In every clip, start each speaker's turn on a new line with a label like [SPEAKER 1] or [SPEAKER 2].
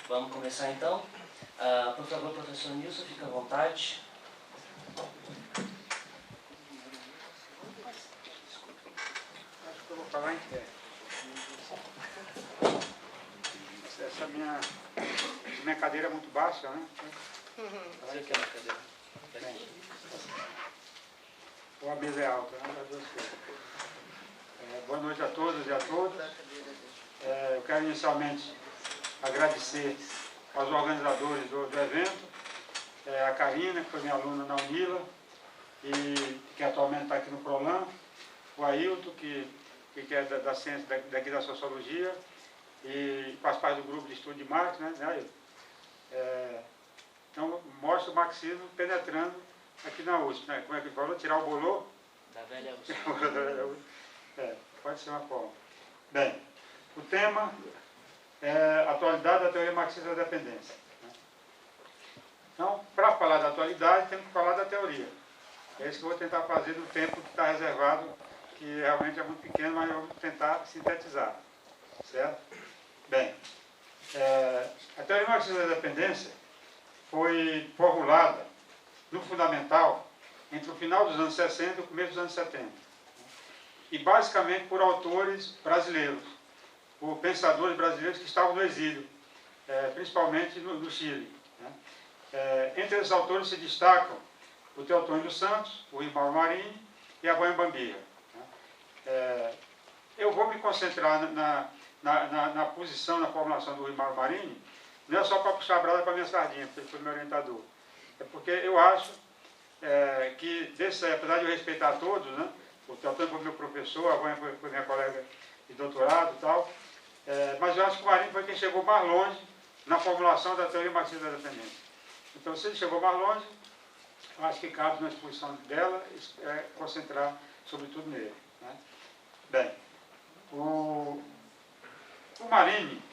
[SPEAKER 1] Vamos começar então. Por favor, professor Nilson, fica à vontade.
[SPEAKER 2] Acho que eu vou falar em pé. Essa minha cadeira é muito baixa, né?
[SPEAKER 1] Você quer uma cadeira?
[SPEAKER 2] Bem, ou a mesa é alta, né? Das duas coisas. Boa noite a todos e a todas. Eu quero inicialmente agradecer aos organizadores do evento, a Karina, que foi minha aluna na UNILA, e que atualmente está aqui no PROLAN, o Ailton, que é da ciência daqui da sociologia, e faz parte do grupo de estudo de Marx, né, Ailton? Então, mostra o marxismo penetrando aqui na USP, né? Como é que ele falou? Tirar o bolô?
[SPEAKER 1] Da velha USP.
[SPEAKER 2] Pode ser uma forma. Bem, o tema é atualidade da teoria marxista da dependência. Então, para falar da atualidade, temos que falar da teoria. É isso que eu vou tentar fazer no tempo que está reservado, que realmente é muito pequeno, mas eu vou tentar sintetizar. Certo? Bem, a teoria marxista da dependência foi formulada no fundamental entre o final dos anos 60 e o começo dos anos 70. E basicamente por autores brasileiros, por pensadores brasileiros que estavam no exílio, principalmente no Chile. Né? Entre esses autores se destacam o Teotônio dos Santos, o Irmão Marini e a Boia Bambira. Né? Eu vou me concentrar na posição, na formulação do Irmão Marini, não é só para puxar a brasa para a minha sardinha, porque ele foi meu orientador. É porque eu acho que, apesar de eu respeitar todos, né, o Teotônio foi meu professor, a Boia foi minha colega de doutorado e tal, mas eu acho que o Marini foi quem chegou mais longe na formulação da teoria marxista da dependência. Então, se ele chegou mais longe, eu acho que cabe na exposição dela concentrar sobretudo nele. Né? Bem, o Marini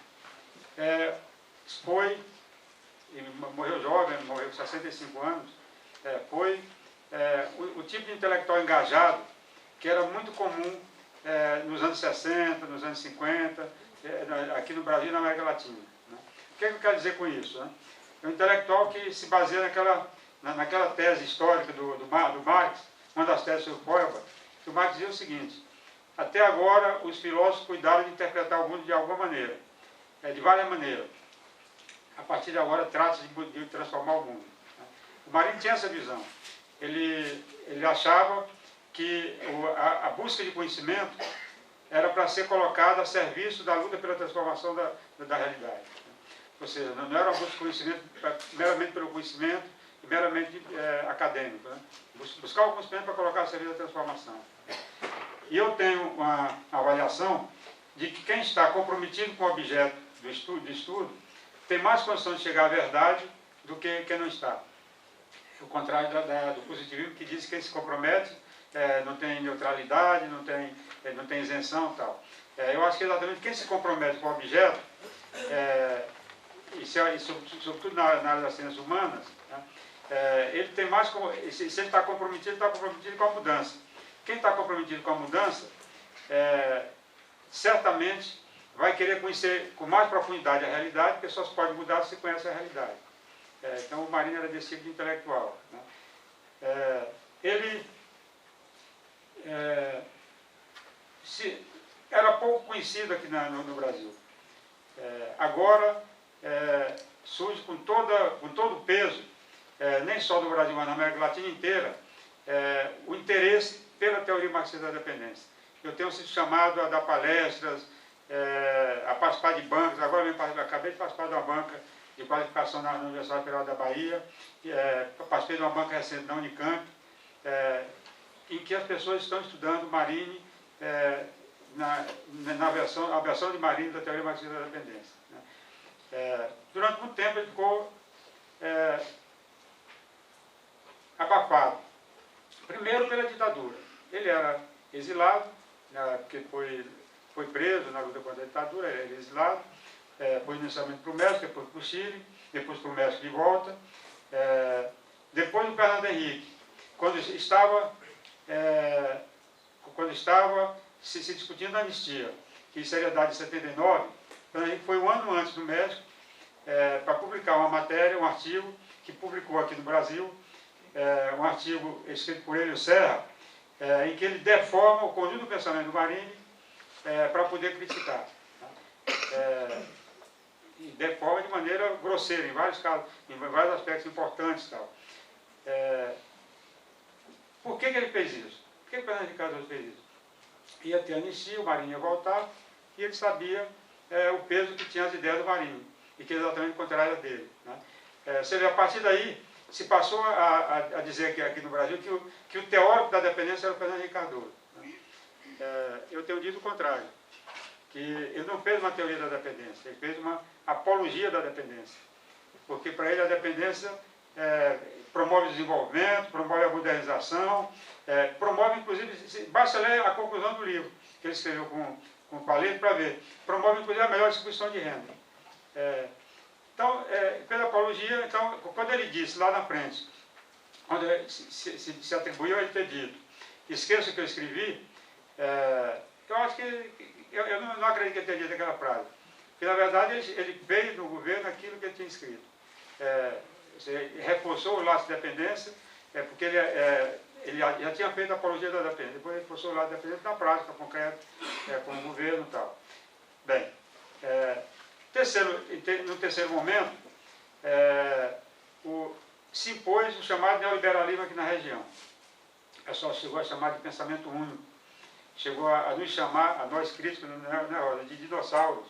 [SPEAKER 2] morreu jovem, morreu com 65 anos, foi o tipo de intelectual engajado que era muito comum nos anos 60, nos anos 50, aqui no Brasil e na América Latina. Né? O que eu quero dizer com isso? Né? É um intelectual que se baseia naquela tese histórica do Marx, uma das teses sobre Feuerbach, que o Marx dizia o seguinte: até agora os filósofos cuidaram de interpretar o mundo de alguma maneira, de várias maneiras. A partir de agora trata-se de transformar o mundo. Né? O Marini tinha essa visão. Ele achava que a busca de conhecimento era para ser colocada a serviço da luta pela transformação da realidade. Ou seja, não era uma busca de conhecimento meramente pelo conhecimento e meramente acadêmico. Né? Buscar o conhecimento para colocar a serviço da transformação. E eu tenho uma avaliação de que quem está comprometido com o objeto do estudo tem mais condição de chegar à verdade do que quem não está. O contrário do positivismo, que diz que quem se compromete não tem neutralidade, não tem isenção e tal. Eu acho que exatamente quem se compromete com o objeto, e sobretudo na área das ciências humanas, né, ele tem mais, se ele está comprometido com a mudança. Quem está comprometido com a mudança, certamente vai querer conhecer com mais profundidade a realidade, porque só se pode mudar se conhece a realidade. Então o Marini era desse tipo de intelectual. Né? Ele era pouco conhecido aqui no Brasil. Agora surge com todo o peso, nem só do Brasil, mas na América Latina inteira, o interesse pela teoria marxista da dependência. Eu tenho sido chamado a dar palestras, a participar de bancas. Agora mesmo acabei de participar de uma banca de qualificação na Universidade Federal da Bahia, participei de uma banca recente na Unicamp, em que as pessoas estão estudando Marini, a versão de Marini da teoria marxista da dependência. Né? Durante muito tempo ele ficou abafado. Primeiro pela ditadura. Ele era exilado, né, porque foi preso na luta contra a ditadura, ele era exilado, foi inicialmente para o México, depois para o Chile, depois para o México de volta, depois do Fernando Henrique, quando estava se discutindo a anistia, que seria dada em 79, Fernando Henrique foi um ano antes do México, para publicar uma matéria, um artigo que publicou aqui no Brasil, um artigo escrito por Hélio Serra, em que ele deforma o conjunto do pensamento do Marini para poder criticar. E deforma de maneira grosseira, em vários casos, em vários aspectos importantes. Tal. Por que ele fez isso? Por que o Fernando Henrique Cardoso fez isso? Ia ter anistia, o Marini ia voltar, e ele sabia o peso que tinha as ideias do Marini, e que é exatamente o contrário dele. Né? Você vê, a partir daí, se passou a dizer aqui no Brasil que o teórico da dependência era o Fernando Henrique Cardoso. Né? Eu tenho dito o contrário, que ele não fez uma teoria da dependência, ele fez uma apologia da dependência, porque para ele a dependência promove o desenvolvimento, promove a modernização, promove, inclusive, basta ler a conclusão do livro, que ele escreveu com palito para ver, promove, inclusive, a melhor distribuição de renda. Então, fez a apologia, então, quando ele disse lá na frente, quando se atribuiu a ele ter dito, esqueça o que eu escrevi, eu acho que, eu não acredito que ele tenha dito aquela frase, porque, na verdade, ele veio no governo aquilo que ele tinha escrito. Reforçou o laço de dependência, porque ele já tinha feito a apologia da dependência, depois reforçou o laço de dependência na prática, concreta, com o governo e tal. Bem, no terceiro momento, se impôs o chamado neoliberalismo aqui na região. O pessoal chegou a chamar de pensamento único, chegou a nos chamar, a nós críticos, de dinossauros.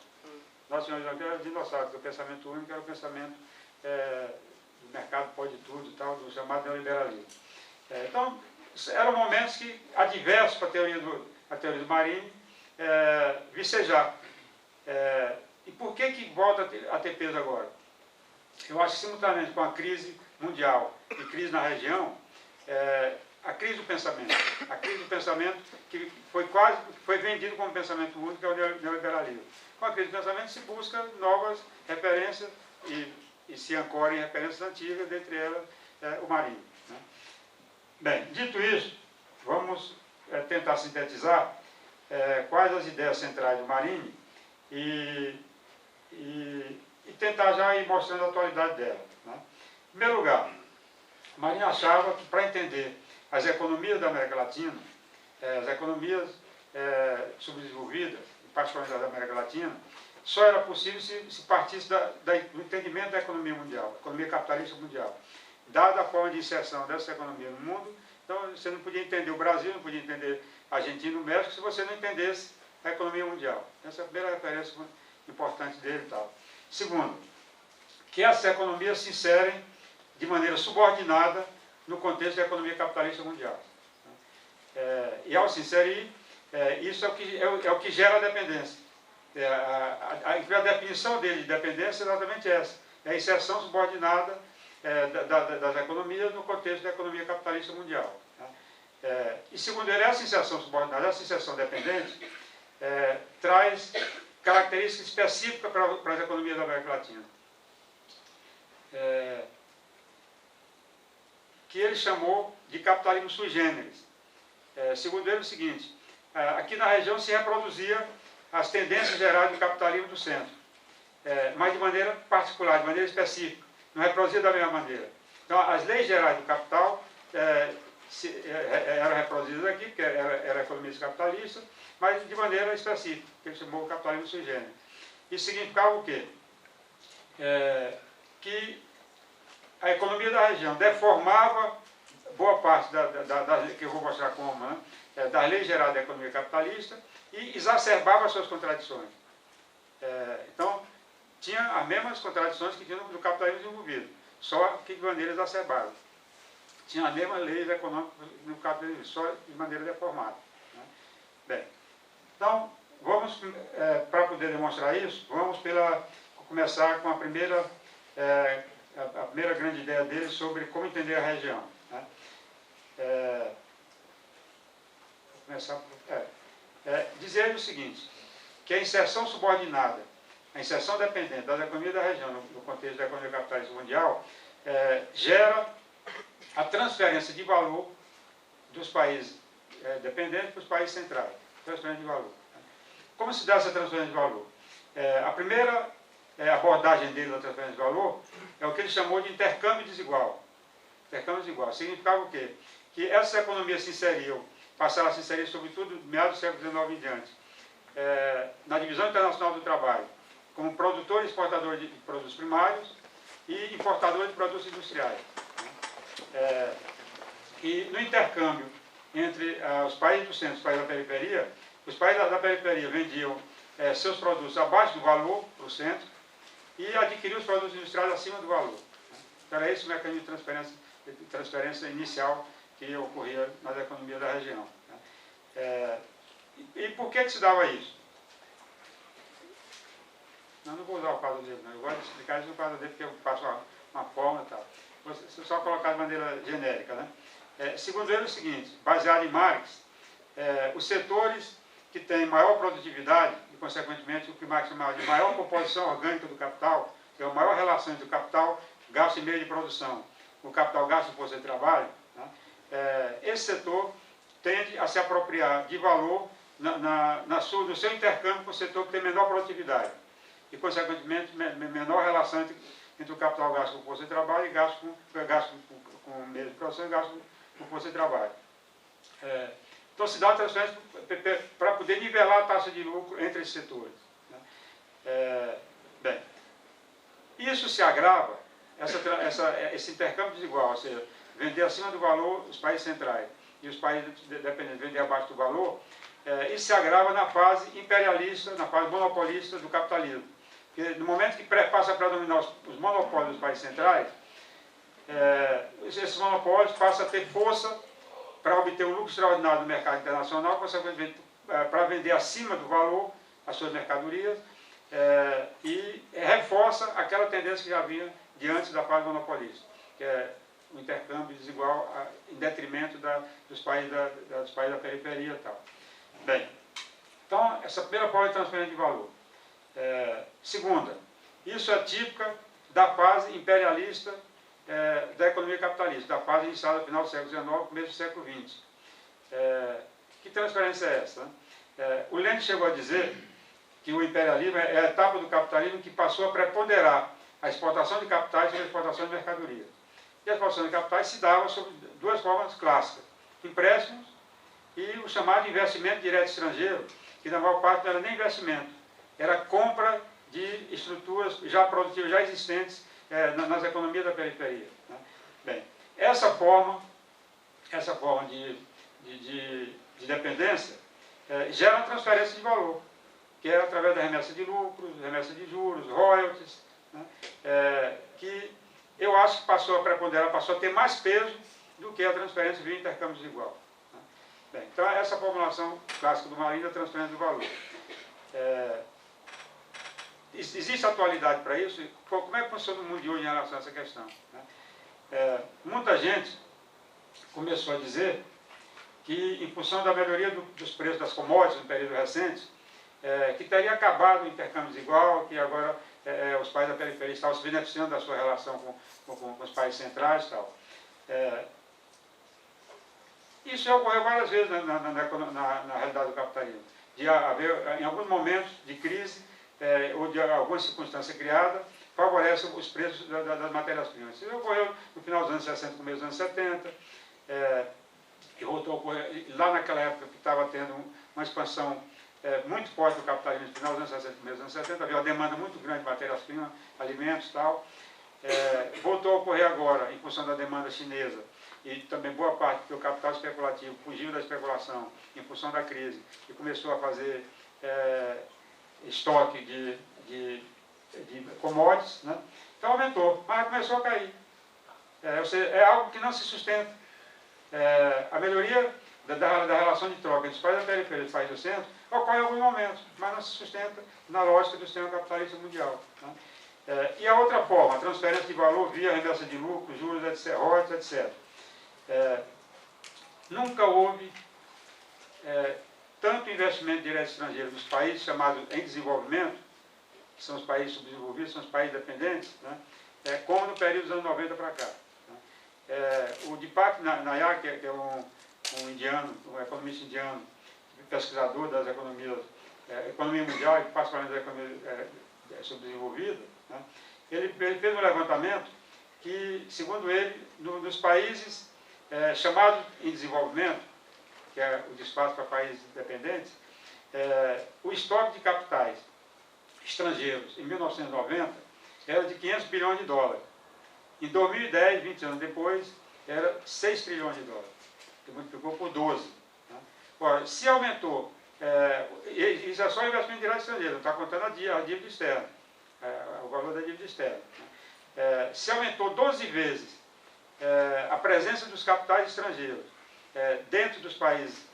[SPEAKER 2] Nós tínhamos dinossauros, o pensamento único era o pensamento do mercado pode tudo, tal, do chamado neoliberalismo. Então, eram momentos que, adversos para a teoria do Marini, vicejar. E por que volta a ter peso agora? Eu acho que, simultaneamente com a crise mundial e crise na região, a crise do pensamento que foi vendido como pensamento único, que é o neoliberalismo. Com a crise do pensamento se busca novas referências e se ancora em referências antigas, dentre elas o Marini. Né? Bem, dito isso, vamos tentar sintetizar quais as ideias centrais do Marini e tentar já ir mostrando a atualidade dela. Né? Em primeiro lugar, Marini achava que, para entender as economias da América Latina, as economias subdesenvolvidas, particularmente da América Latina, só era possível se partisse do entendimento da economia mundial, economia capitalista mundial. Dada a forma de inserção dessa economia no mundo, então você não podia entender o Brasil, não podia entender a Argentina e o México se você não entendesse a economia mundial. Essa é a primeira referência importante dele e tal. Segundo, que essas economias se inserem de maneira subordinada no contexto da economia capitalista mundial. E ao se inserir, isso é o que gera a dependência. A definição dele de dependência é exatamente essa. É a inserção subordinada das economias no contexto da economia capitalista mundial. E segundo ele, essa inserção subordinada, essa inserção dependente, traz características específicas para as economias da América Latina. Que ele chamou de capitalismo sui generis. Segundo ele, é o seguinte: aqui na região se reproduzia as tendências gerais do capitalismo do centro, mas de maneira particular, de maneira específica, não reproduzia da mesma maneira. Então, as leis gerais do capital eram reproduzidas aqui, porque era economia capitalista, mas de maneira específica, que ele chamou de capitalismo sui generis. Isso significava o quê? Que a economia da região deformava boa parte que eu vou mostrar como, né, das leis gerais da economia capitalista e exacerbava as suas contradições. Então, tinha as mesmas contradições que tinha no capitalismo desenvolvido, só que de maneira exacerbada. Tinha as mesmas leis econômicas no capitalismo, só de maneira deformada. Né? Bem, então, vamos, para poder demonstrar isso, vamos começar com a primeira grande ideia dele sobre como entender a região. Né? Vou começar dizer o seguinte, que a inserção subordinada, a inserção dependente das economias da região no contexto da economia capitalista mundial, gera a transferência de valor dos países dependentes para os países centrais. Transferência de valor. Como se dá essa transferência de valor? A primeira a abordagem dele da transferência de valor é o que ele chamou de intercâmbio desigual. Intercâmbio desigual significava o quê? Que essas economias se inseriam, passaram a se inserir, sobretudo, meados do século XIX em diante, na divisão internacional do trabalho, como produtor e exportador de produtos primários e importador de produtos industriais. E no intercâmbio entre os países do centro e os países da periferia, os países da periferia vendiam seus produtos abaixo do valor para o centro e adquiriam os produtos industriais acima do valor. Então, era esse o mecanismo de transferência inicial que ocorria nas economias da região. E por que se dava isso? Não vou usar o quadro dele, não. Eu gosto de explicar isso no quadro dele, porque eu faço uma forma e tal. Vou só colocar de maneira genérica, né? Segundo ele, é o seguinte: baseado em Marx, os setores que têm maior produtividade e, consequentemente, o que Marx chamava de maior composição orgânica do capital, que é a maior relação entre o capital gasto e meio de produção, o capital gasto por ser trabalho, né? Esse setor tende a se apropriar de valor no seu intercâmbio com o setor que tem menor produtividade e, consequentemente, menor relação entre o capital gasto por força de trabalho e gasto com meio de produção e gasto por força de trabalho. Então, se dá uma transferência para poder nivelar a taxa de lucro entre esses setores, né? Bem, isso se agrava, esse intercâmbio desigual, ou seja, vender acima do valor os países centrais e os países dependentes vender abaixo do valor, isso se agrava na fase imperialista, na fase monopolista do capitalismo. Porque no momento que passa a predominar os monopólios dos países centrais, esses monopólios passam a ter força para obter um lucro extraordinário no mercado internacional, consequentemente para vender acima do valor as suas mercadorias, e reforça aquela tendência que já vinha de antes da fase monopolista, que é o intercâmbio desigual em detrimento dos países da periferia e tal. Bem, então, essa primeira forma de transferência de valor. Segunda, isso é típica da fase imperialista da economia capitalista, da fase iniciada no final do século XIX, começo do século XX. Que transferência é essa, né? O Lenin chegou a dizer que o imperialismo é a etapa do capitalismo que passou a preponderar a exportação de capitais sobre a exportação de mercadorias. E a exportação de capitais se dava sob duas formas clássicas: empréstimos e o chamado investimento direto estrangeiro, que na maior parte não era nem investimento, era compra de estruturas já produtivas, já existentes nas economias da periferia, né? Bem, essa forma de dependência gera uma transferência de valor, que é através da remessa de lucros, remessa de juros, royalties, né? Que eu acho que passou a preponderar, passou a ter mais peso do que a transferência via intercâmbio desigual, né? Bem, então, essa formulação clássica do Marinho da transferência do valor. Existe atualidade para isso? Como é que funciona o mundo de hoje em relação a essa questão, né? Muita gente começou a dizer que, em função da melhoria dos preços das commodities no período recente, que teria acabado o intercâmbio desigual, que agora os países da periferia estavam se beneficiando da sua relação com os países centrais e tal. Isso já ocorreu várias vezes na realidade do capitalismo, de haver, em alguns momentos de crise, ou de alguma circunstância criada, favorece os preços das matérias-primas. Isso ocorreu no final dos anos 60, começo dos anos 70, e voltou a ocorrer lá naquela época que estava tendo uma expansão muito forte do capitalismo no final dos anos 60, começo dos anos 70, havia uma demanda muito grande de matérias-primas, alimentos e tal. Voltou a ocorrer agora, em função da demanda chinesa, e também boa parte do capital especulativo fugiu da especulação em função da crise e começou a fazer estoque de commodities, né? Então aumentou, mas começou a cair. Ou seja, é algo que não se sustenta. A melhoria da relação de troca entre os países da periferia e os países do centro ocorre em alguns momentos, mas não se sustenta na lógica do sistema capitalista mundial, né? E a outra forma, a transferência de valor via remessa de lucro, juros, etc., royalties, etc. Nunca houve tanto investimento direto estrangeiro nos países chamados em desenvolvimento, que são os países subdesenvolvidos, são os países dependentes, né? Como no período dos anos 90 para cá, né? O Deepak Nayak, que é um indiano, um economista indiano, pesquisador das economias, economia mundial e particularmente das economias subdesenvolvida, né? Ele fez um levantamento que, segundo ele, nos países chamados em desenvolvimento, que é o despacho para países dependentes, o estoque de capitais estrangeiros em 1990 era de 500 bilhões de dólares. Em 2010, 20 anos depois, era 6 trilhões de dólares. Que multiplicou por 12. Né? Ora, se aumentou, isso é só investimento direto estrangeiro, não está contando a dívida externa, o valor da dívida externa. Se aumentou 12 vezes a presença dos capitais estrangeiros dentro dos países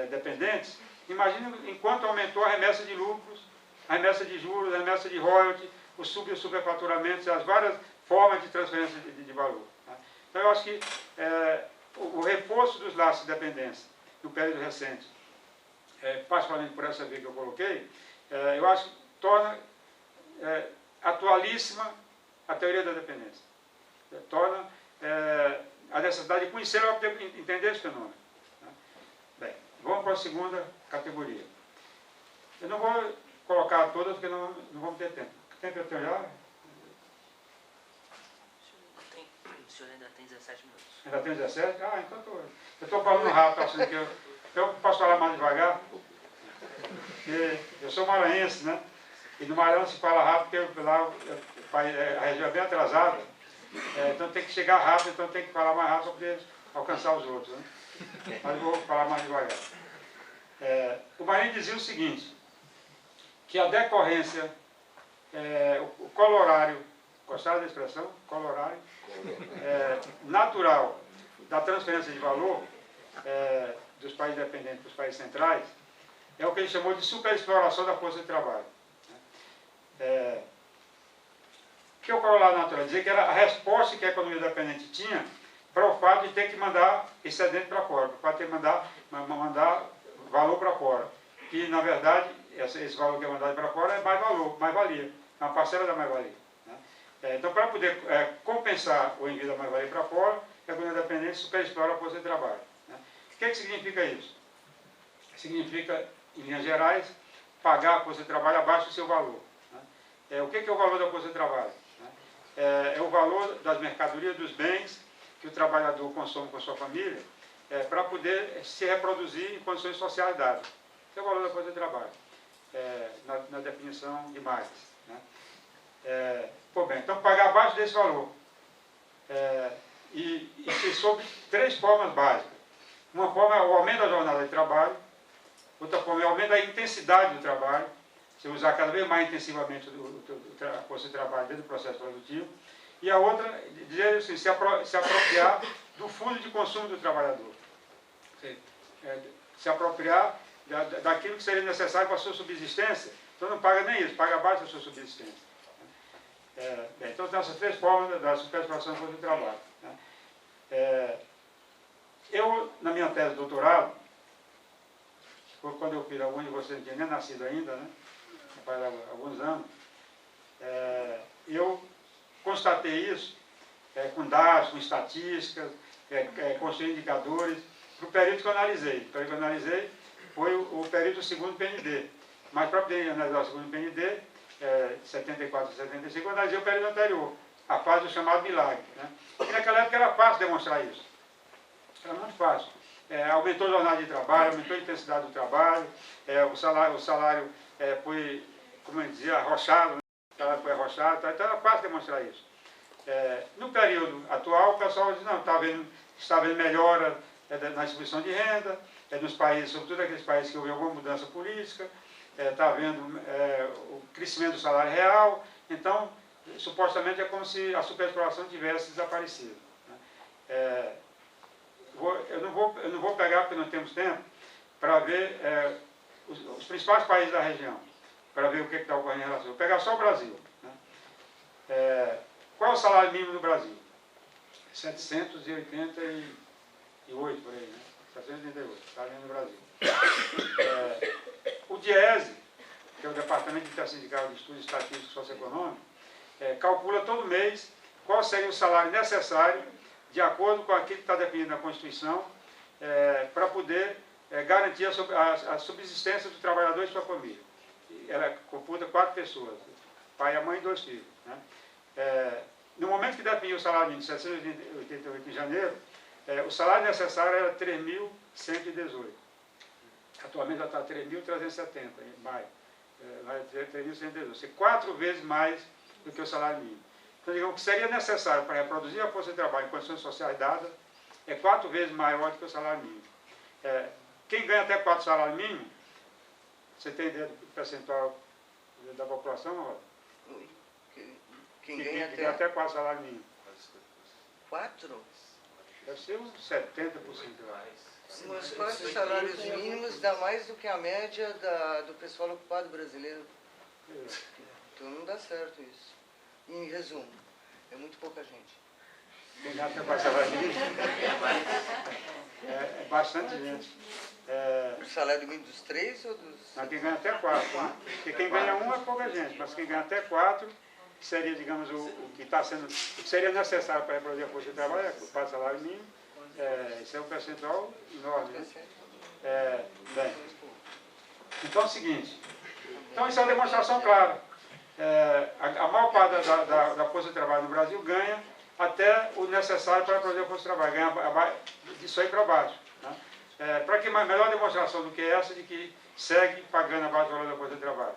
[SPEAKER 2] dependentes, imagine enquanto aumentou a remessa de lucros, a remessa de juros, a remessa de royalties, os superfaturamentos, as várias formas de transferência de valor. Tá? Então, eu acho que o reforço dos laços de dependência no período recente, particularmente por essa via que eu coloquei, eu acho que torna atualíssima a teoria da dependência. Torna a necessidade de conhecer para poder entender esse fenômeno. Tá? Bem, vamos para a segunda categoria. Eu não vou colocar todas, porque não vamos ter tempo. Que tempo eu tenho já?
[SPEAKER 1] O senhor ainda tem 17 minutos.
[SPEAKER 2] Ainda tem 17? Ah, então eu estou falando rápido, assim, que eu posso falar mais devagar. Porque eu sou maranhense, né? E no Maranhão se fala rápido, porque lá a região é bem atrasada. Então tem que chegar rápido, então tem que falar mais rápido para poder alcançar os outros. Né? Mas eu vou falar mais devagar. O Marinho dizia o seguinte, que a decorrência, o colorário, gostaram da expressão? Colorário? Natural da transferência de valor dos países dependentes para os países centrais, é o que ele chamou de superexploração da força de trabalho. O que o corolário natural dizia que era a resposta que a economia dependente tinha para o fato de ter que mandar excedente para fora, para ter que mandar valor para fora. Que, na verdade, esse valor que é mandado para fora é mais valor, mais-valia, é uma parcela da mais-valia. Né? Então, para poder compensar o envio da mais-valia para fora, a economia dependente superexplora a força de trabalho. Né? O que significa isso? Significa, em linhas gerais, pagar a força de trabalho abaixo do seu valor. Né? O que é o valor da força de trabalho? Né? É o valor das mercadorias, dos bens que o trabalhador consome com a sua família, para poder se reproduzir em condições sociais dadas. Esse é o valor da força de trabalho, na definição de Marx. Né? Bem, então, pagar abaixo desse valor. E sob 3 formas básicas. Uma forma é o aumento da jornada de trabalho, outra forma é o aumento da intensidade do trabalho, você usar cada vez mais intensivamente a força de trabalho dentro do processo produtivo, e a outra, dizer assim, se apropriar do fundo de consumo do trabalhador. Se apropriar daquilo que seria necessário para a sua subsistência, então não paga nem isso, paga abaixo da sua subsistência. Então, tem essas 3 formas da superexploração da força de trabalho. Né? Eu, na minha tese de doutorado, quando eu fiz, alguns de vocês não tinham nem nascido ainda, né? Faz alguns anos, eu constatei isso com dados, com estatísticas, construí indicadores, para o período que eu analisei. O período que eu analisei foi o período do segundo PND. Mas para poder analisar o segundo PND, 74 a 75, eu analisei o período anterior, a fase do chamado milagre. Né? E naquela época era fácil demonstrar isso. Era muito fácil. Aumentou a jornada de trabalho, aumentou a intensidade do trabalho, o salário foi, como eu dizia, arrochado, né? O salário foi arrochado, então era fácil demonstrar isso. No período atual, o pessoal diz, não, está vendo melhora na distribuição de renda, nos países, sobretudo aqueles países que houve alguma mudança política, está vendo o crescimento do salário real, então, supostamente é como se a superexploração tivesse desaparecido. Né? Eu não vou pegar, porque não temos tempo, para ver os principais países da região, para ver o que está ocorrendo em relação. Vou pegar só o Brasil. Né? Qual é o salário mínimo no Brasil? 788, por aí, né? 788, salário mínimo no Brasil. O DIESE, que é o Departamento Intersindical de Estudos Estatísticos e Socioeconômicos, calcula todo mês qual seria o salário necessário, de acordo com aquilo que está definido na Constituição, para poder garantir a subsistência do trabalhador e sua família. Ela computa 4 pessoas, pai e a mãe e 2 filhos. Né? No momento que definiu o salário mínimo de 788 em janeiro, o salário necessário era 3.118. Atualmente já está 3.370 em maio. 3.118. Ou seja, 4 vezes mais do que o salário mínimo. Então, digamos, o que seria necessário para reproduzir a força de trabalho em condições sociais dadas é 4 vezes maior do que o salário mínimo. Quem ganha até 4 salários mínimos, você tem ideia do percentual da população? Ó?
[SPEAKER 3] Quem ganha
[SPEAKER 2] até 4 salários mínimos.
[SPEAKER 3] 4?
[SPEAKER 2] Deve ser uns 70%.
[SPEAKER 3] Mas 4 salários mínimos dá mais do que a média do pessoal ocupado brasileiro. Então não dá certo isso. Em resumo, é muito pouca gente.
[SPEAKER 2] Quem ganha até 4 salários mínimos é bastante gente.
[SPEAKER 3] O salário mínimo dos 3 ou dos...
[SPEAKER 2] Não, quem ganha até 4. Né? Porque quem ganha 1 é pouca gente, mas quem ganha até 4 seria, digamos, o que está sendo, o que seria necessário para reproduzir a força de trabalho, é 4 salários mínimos. Isso é um percentual enorme. Né? Bem, então é o seguinte, então isso é uma demonstração clara. A maior parte da força de trabalho no Brasil ganha até o necessário para produzir a força de trabalho, ganha disso aí para baixo. Né? Para que melhor demonstração do que essa de que segue pagando abaixo do valor da força de trabalho.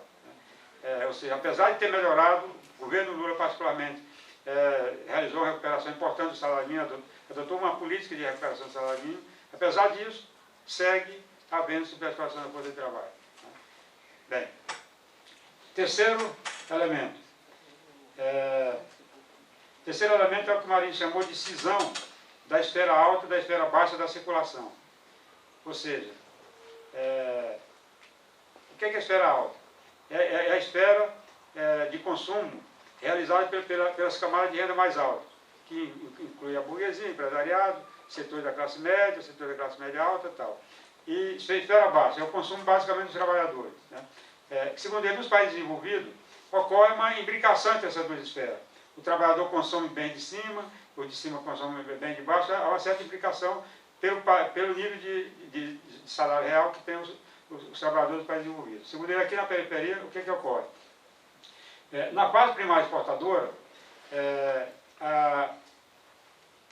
[SPEAKER 2] Né? Ou seja, apesar de ter melhorado, o governo Lula particularmente realizou uma recuperação importante do salário mínimo, adotou uma política de recuperação do salário mínimo, apesar disso, segue havendo superexploração da força de trabalho. Né? Bem, terceiro elemento. Terceiro elemento é o que o Marinho chamou de cisão da esfera alta e da esfera baixa da circulação. Ou seja, o que é a esfera alta? É a esfera de consumo realizada pelas camadas de renda mais altas, que inclui a burguesia, o empresariado, setores da classe média, setor da classe média alta e tal. E esfera baixa é o consumo basicamente dos trabalhadores. Né? Segundo ele, nos países desenvolvidos, ocorre uma imbricação entre essas 2 esferas. O trabalhador consome bem de cima, o de cima consome bem de baixo, há uma certa implicação pelo nível de salário real que tem os trabalhadores dos países desenvolvidos. Segundo ele, aqui na periferia, o que é que ocorre? Na base primária exportadora,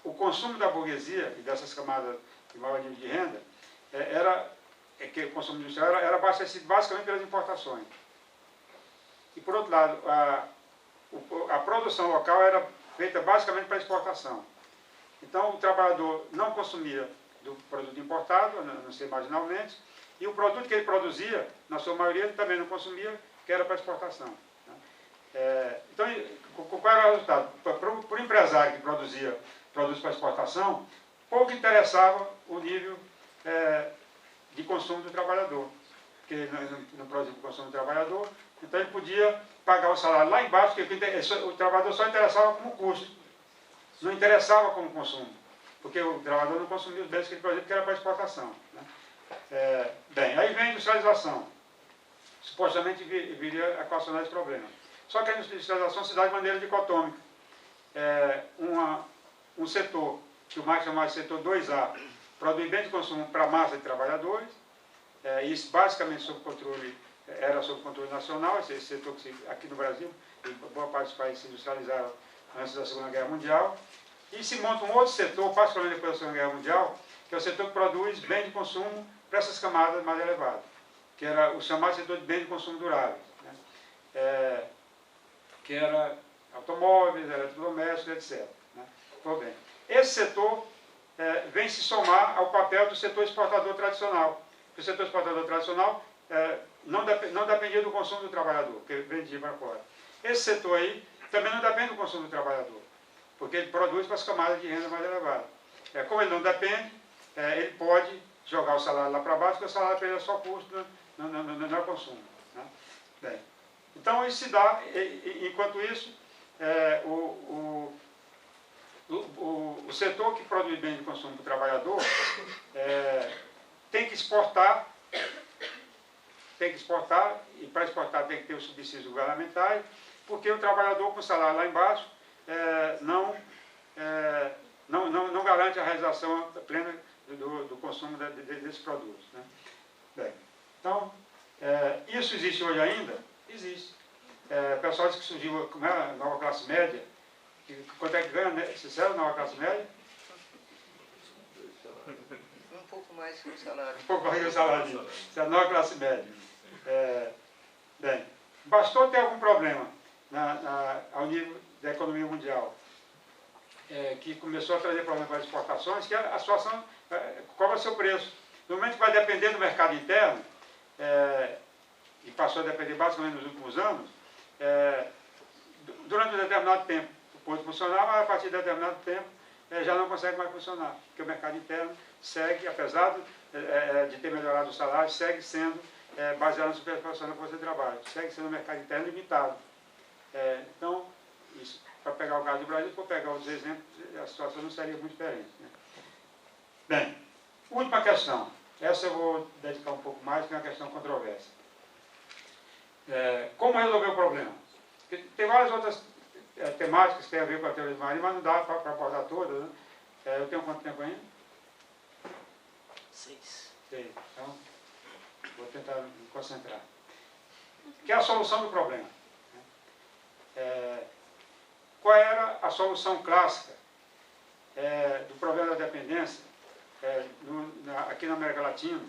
[SPEAKER 2] o consumo da burguesia e dessas camadas de maior nível de renda que o consumo industrial era abastecido basicamente pelas importações. E, por outro lado, a produção local era feita basicamente para exportação. Então, o trabalhador não consumia do produto importado, a não ser marginalmente, e o produto que ele produzia, na sua maioria, ele também não consumia, que era para exportação. Né? Então, qual era o resultado? Para o empresário que produzia produtos para exportação, pouco interessava o nível de consumo do trabalhador, porque não produzia para o consumo do trabalhador, então ele podia pagar o salário lá embaixo, porque o trabalhador só interessava como custo, não interessava como consumo, porque o trabalhador não consumia os bens que ele produzia, porque era para exportação. Né? Bem, aí vem a industrialização, supostamente viria a equacionar esse problema. Só que a industrialização se dá de maneira dicotômica. Um setor, que o Marx chamava de setor 2A, produz bens de consumo para a massa de trabalhadores, isso basicamente era sob controle nacional, esse setor que aqui no Brasil, em boa parte dos países se industrializaram antes da Segunda Guerra Mundial, e se monta um outro setor, particularmente depois da Segunda Guerra Mundial, que é o setor que produz bens de consumo para essas camadas mais elevadas, que era o chamado setor de bens de consumo duráveis, né? Que era automóveis, eletrodomésticos, etc. Né? Pois bem, esse setor vem se somar ao papel do setor exportador tradicional. O setor exportador tradicional não dependia do consumo do trabalhador, que vendia para fora. Esse setor aí também não depende do consumo do trabalhador, porque ele produz para as camadas de renda mais elevadas. Como ele não depende, ele pode jogar o salário lá para baixo, porque o salário para ele é só custo, não é consumo. Né? Bem, então isso se dá, enquanto isso, o setor que produz bem de consumo para o trabalhador tem que exportar, e para exportar tem que ter os subsídios governamentais, porque o trabalhador com salário lá embaixo não garante a realização plena do consumo desses produtos. Né? Bem, então, isso existe hoje ainda? Existe. O pessoal diz que surgiu como é, a nova classe média. Quanto é que ganha, né? Sincero, nova classe média?
[SPEAKER 3] Um pouco mais que o salário.
[SPEAKER 2] Um pouco mais que o salário. Isso é a nova classe média. Bem, bastou ter algum problema ao nível da economia mundial, que começou a trazer problemas para as exportações, que a situação cobra seu preço. No momento que vai depender do mercado interno, e passou a depender basicamente nos últimos anos, durante um determinado tempo pode funcionar, mas a partir de determinado tempo já não consegue mais funcionar, porque o mercado interno segue, apesar de ter melhorado o salário, segue sendo baseado na superfação da força de trabalho, segue sendo um mercado interno limitado. Então, isso, para pegar o caso do Brasil, for pegar os exemplos, a situação não seria muito diferente, né? Bem, última questão. Essa eu vou dedicar um pouco mais, que é uma questão controversa. Como resolver o problema? Porque tem várias outras temáticas que têm a ver com a teoria de Maria, mas não dá para abordar todas, né? Eu tenho quanto tempo ainda?
[SPEAKER 1] 6.
[SPEAKER 2] Sei. Então, vou tentar me concentrar. Que é a solução do problema. Qual era a solução clássica do problema da dependência aqui na América Latina,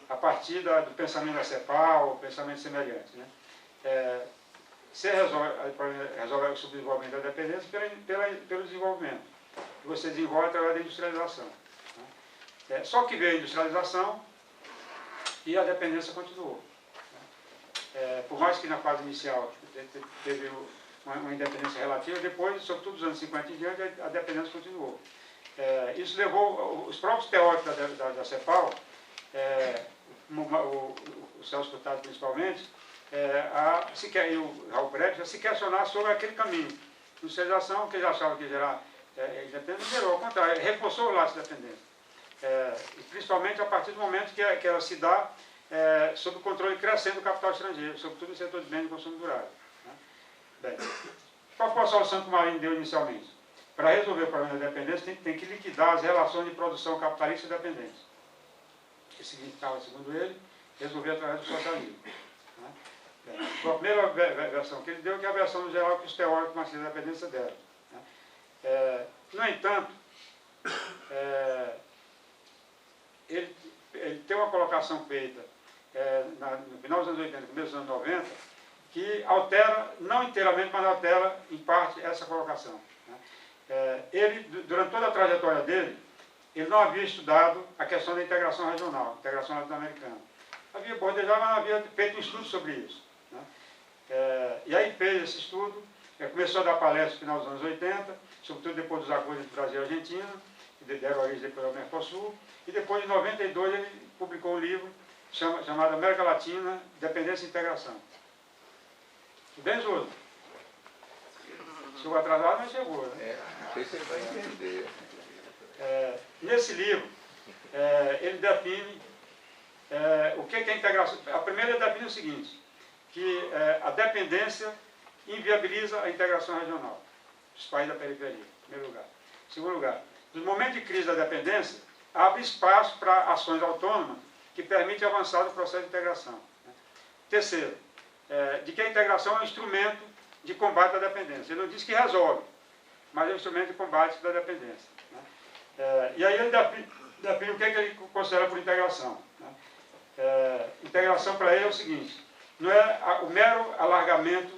[SPEAKER 2] a partir do pensamento da CEPAL, pensamento semelhante, né? Você resolve o subdesenvolvimento da dependência pelo desenvolvimento, que você desenvolve através da industrialização, né? Só que veio a industrialização e a dependência continuou, né? Por mais que na fase inicial teve uma independência relativa, depois, sobretudo dos anos 50 em diante, a dependência continuou. Isso levou os próprios teóricos da CEPAL, o Celso Furtado principalmente, e o Raul Peretti, a se questionar sobre aquele caminho. Industrialização, que eles achavam que ia gerar independência, gerou, ao contrário, reforçou o laço de dependência. E principalmente a partir do momento que ela se dá sob o controle crescente do capital estrangeiro, sobretudo no setor de bens de consumo durável, né? Bem, qual foi a solução que o Marinho deu inicialmente? Para resolver o problema da dependência, tem que liquidar as relações de produção capitalista e dependência. Que significava, segundo ele, resolver através do socialismo, né? Bem, foi a primeira versão que ele deu, que é a versão no geral que os teóricos marxistas da dependência deram, né? No entanto, ele tem uma colocação feita no final dos anos 80, começo dos anos 90, que altera, não inteiramente, mas altera em parte essa colocação, né? Ele, durante toda a trajetória dele, ele não havia estudado a questão da integração regional, integração latino-americana. Havia bordejado, mas não havia feito um estudo sobre isso, né? E aí fez esse estudo, começou a dar palestras no final dos anos 80, sobretudo depois dos acordos entre Brasil e Argentina, que deram origem depois ao Mercosul, e depois, em 92, ele publicou um livro chamado América Latina, Dependência e Integração. Tudo bem, Júlio? Chegou atrasado, mas chegou, né?
[SPEAKER 4] Não sei se ele vai entender.
[SPEAKER 2] Nesse livro, ele define o que é integração. A primeira ele define o seguinte, que a dependência inviabiliza a integração regional dos países da periferia, em primeiro lugar. Em segundo lugar, no momento de crise da dependência, abre espaço para ações autônomas que permitem avançar no processo de integração, né? Terceiro, de que a integração é um instrumento de combate à dependência. Ele não diz que resolve, mas é um instrumento de combate da dependência, né? E aí ele define o que ele considera por integração, né? Integração para ele é o seguinte, não é o mero alargamento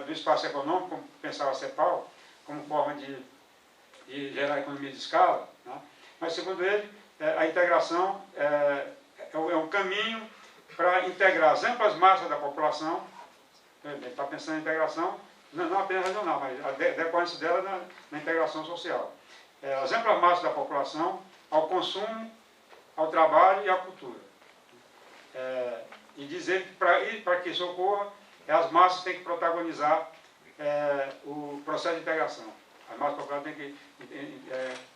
[SPEAKER 2] do espaço econômico, como pensava a CEPAL, como forma de gerar economia de escala, né? Mas, segundo ele, a integração é um caminho para integrar as amplas massas da população. Ele está pensando em integração, não apenas regional, mas a decorrência dela na integração social. As amplas massas da população ao consumo, ao trabalho e à cultura. E dizer que para que isso ocorra, as massas têm que protagonizar o processo de integração. As massas populares têm que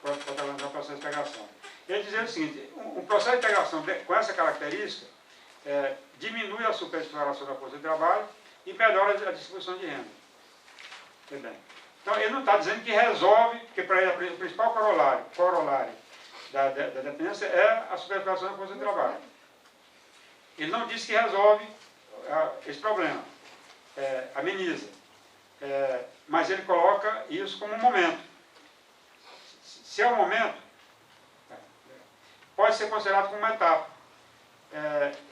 [SPEAKER 2] protagonizar o processo de integração. Ele dizia o seguinte, um processo de integração com essa característica diminui a superexploração da força de trabalho e melhora a distribuição de renda. Bem, então, ele não está dizendo que resolve, porque para ele o principal corolário da dependência é a superexploração da força de trabalho. Ele não diz que resolve esse problema. ameniza. Mas ele coloca isso como um momento. Se é um momento, pode ser considerado como uma etapa.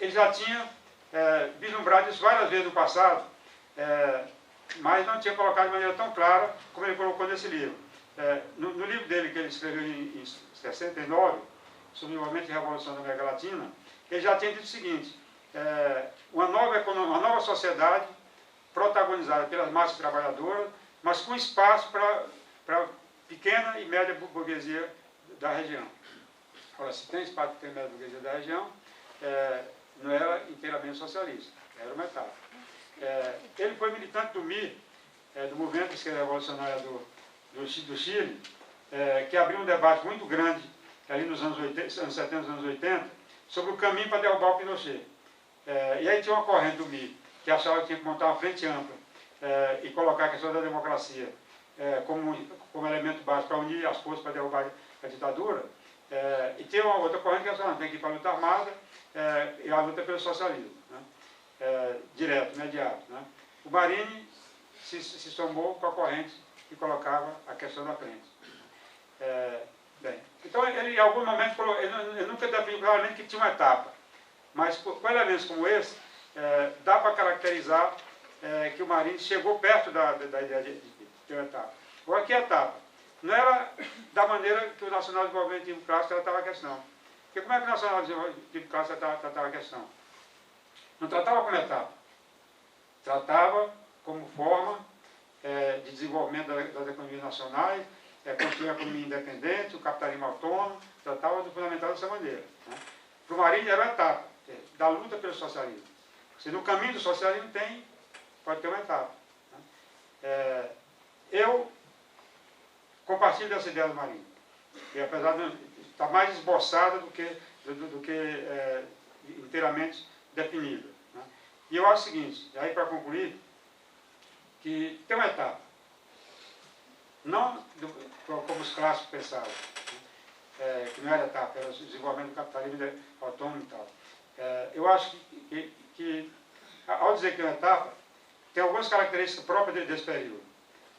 [SPEAKER 2] Ele já tinha vislumbrado isso várias vezes no passado, mas não tinha colocado de maneira tão clara como ele colocou nesse livro. No livro dele, que ele escreveu em 69, sobre o movimento de revolução da América Latina, ele já tinha dito o seguinte: uma nova sociedade protagonizada pelas massas trabalhadoras, mas com espaço para pequena e média burguesia da região. Ora, se tem espaço para pequena e média burguesia da região, não era inteiramente socialista, era uma etapa. Ele foi militante do MIR, do Movimento de Esquerda Revolucionária do Chile, que abriu um debate muito grande ali nos anos 70, anos 80, sobre o caminho para derrubar o Pinochet. E aí tinha uma corrente do MIR, que achava que tinha que montar uma frente ampla e colocar a questão da democracia como elemento básico para unir as forças para derrubar a ditadura. E tinha uma outra corrente que achava que tem que ir para a luta armada e a luta pelo socialismo, né? Direto, imediato. Né? O Marini se somou com a corrente e colocava a questão na frente. Bem, então ele em algum momento ele nunca definiu claramente que tinha uma etapa, mas com elementos como esse, dá para caracterizar que o Marini chegou perto da ideia de ter uma etapa. Agora, que etapa? Não era da maneira que o Nacional de Desenvolvimento Clássico tratava a questão. Porque como é que o Nacional de Desenvolvimento Clássico tratava a questão? Não tratava como etapa. Tratava como forma de desenvolvimento das economias nacionais, construir a economia independente, o capitalismo autônomo, tratava do fundamental dessa maneira. Né? Para o Marini era uma etapa da luta pelo socialismo. Se no caminho do socialismo pode ter uma etapa. Né? Eu compartilho dessa ideia do Marini, que apesar de estar mais esboçada do que inteiramente definida. Né? E eu acho o seguinte, aí para concluir, que tem uma etapa, não como os clássicos pensavam, que não era etapa, era o desenvolvimento do capitalismo autônomo e tal. Eu acho que, ao dizer que é uma etapa, tem algumas características próprias desse período.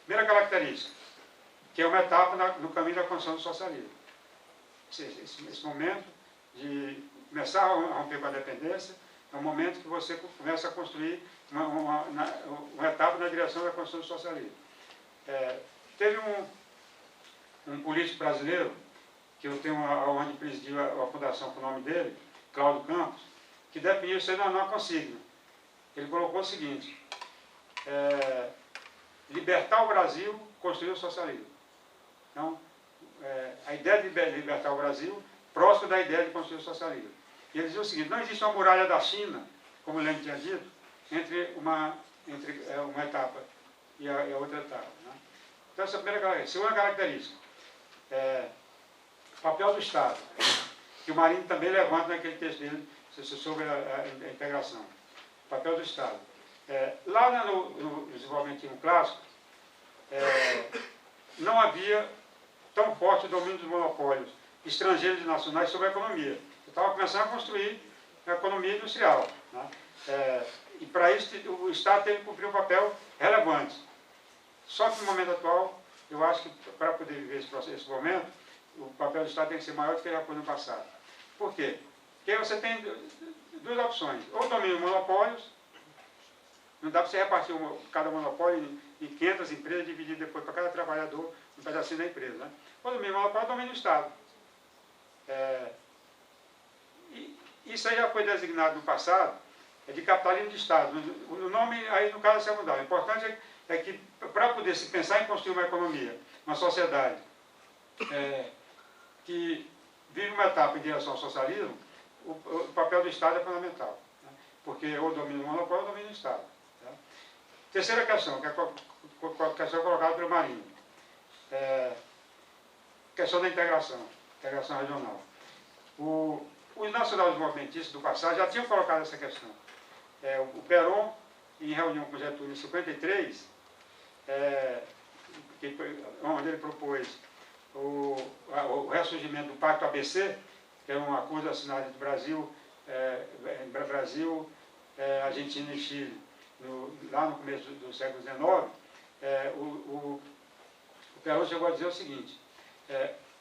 [SPEAKER 2] Primeira característica, que é uma etapa no caminho da construção do socialismo. Esse momento de começar a romper com a dependência é um momento que você começa a construir uma etapa na direção da construção do socialismo. Teve um político brasileiro, que eu tenho a honra de presidir a fundação com o nome dele, Cláudio Campos, que definiu isso aí numa consigna. Ele colocou o seguinte: libertar o Brasil, construir o socialismo. Então, a ideia de libertar o Brasil, próximo da ideia de construir o socialismo. E ele dizia o seguinte: não existe uma muralha da China, como o Lenin tinha dito, entre uma etapa e a outra etapa. Né? Então, essa é a primeira característica. Segunda característica, o papel do Estado, que o Marini também levanta naquele texto dele sobre a integração. O papel do Estado. Lá no desenvolvimento clássico, não havia tão forte o domínio dos monopólios estrangeiros e nacionais sobre a economia. Eu estava começando a construir a economia industrial. Né? E para isso o Estado teve que cumprir um papel relevante. Só que no momento atual, eu acho que para poder viver esse momento, o papel do Estado tem que ser maior do que já foi no passado. Por quê? Porque você tem duas opções. Ou domínio de monopólios, não dá para você repartir cada monopólio em 500 empresas, dividir depois para cada trabalhador um pedacinho da empresa. Né? Ou domínio de monopólio, domínio do Estado. Isso aí já foi designado no passado, de capitalismo de Estado. O nome aí no caso é secundário. O importante é que para poder se pensar em construir uma economia, uma sociedade que vive uma etapa em direção ao socialismo, o papel do Estado é fundamental. Né? Porque ou domínio do monopólio ou domínio do Estado. Tá? Terceira questão, que é a questão colocada pelo Marini. Questão da integração regional. Os nacionais desenvolvimentistas do passado já tinham colocado essa questão. O Perón, em reunião com Getúlio em 53, onde ele propôs o ressurgimento do Pacto ABC, que é um acordo assinado entre Brasil, Argentina e Chile, lá no começo do século XIX, o Peroso chegou a dizer o seguinte,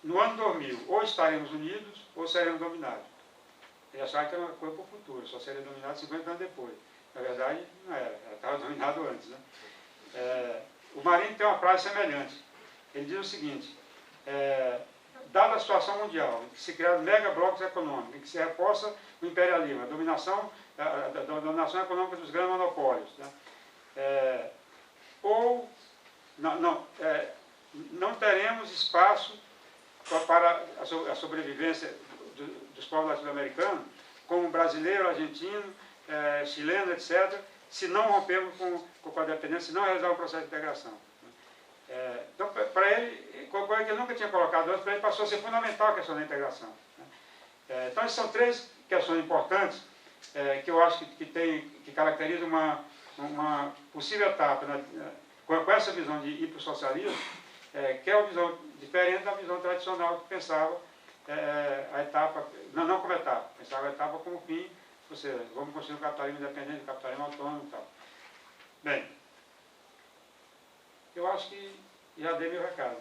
[SPEAKER 2] no ano 2000, ou estaremos unidos ou seremos dominados. Ele achava que era uma coisa para o futuro, só seria dominado 50 anos depois. Na verdade, não era, ela estava dominado antes. Né? O Marinho tem uma frase semelhante. Ele diz o seguinte, dada a situação mundial, em que se criaram mega blocos econômicos, em que se reforça o imperialismo, a dominação econômica dos grandes monopólios, né? Não teremos espaço para a sobrevivência dos povos latino-americanos, como brasileiro, argentino, chileno, etc., se não rompermos com a dependência, se não realizar o processo de integração. Então, para ele, coisa que ele nunca tinha colocado antes, para ele passou a ser fundamental a questão da integração. Né? Então, essas são três questões importantes que eu acho que caracterizam uma possível etapa, né, com essa visão de ir para o socialismo, que é uma visão diferente da visão tradicional que pensava a etapa, não como etapa, pensava a etapa como fim, ou seja, vamos construir um capitalismo independente, um capitalismo autônomo e tal. Bem, eu acho que já dei meu recado.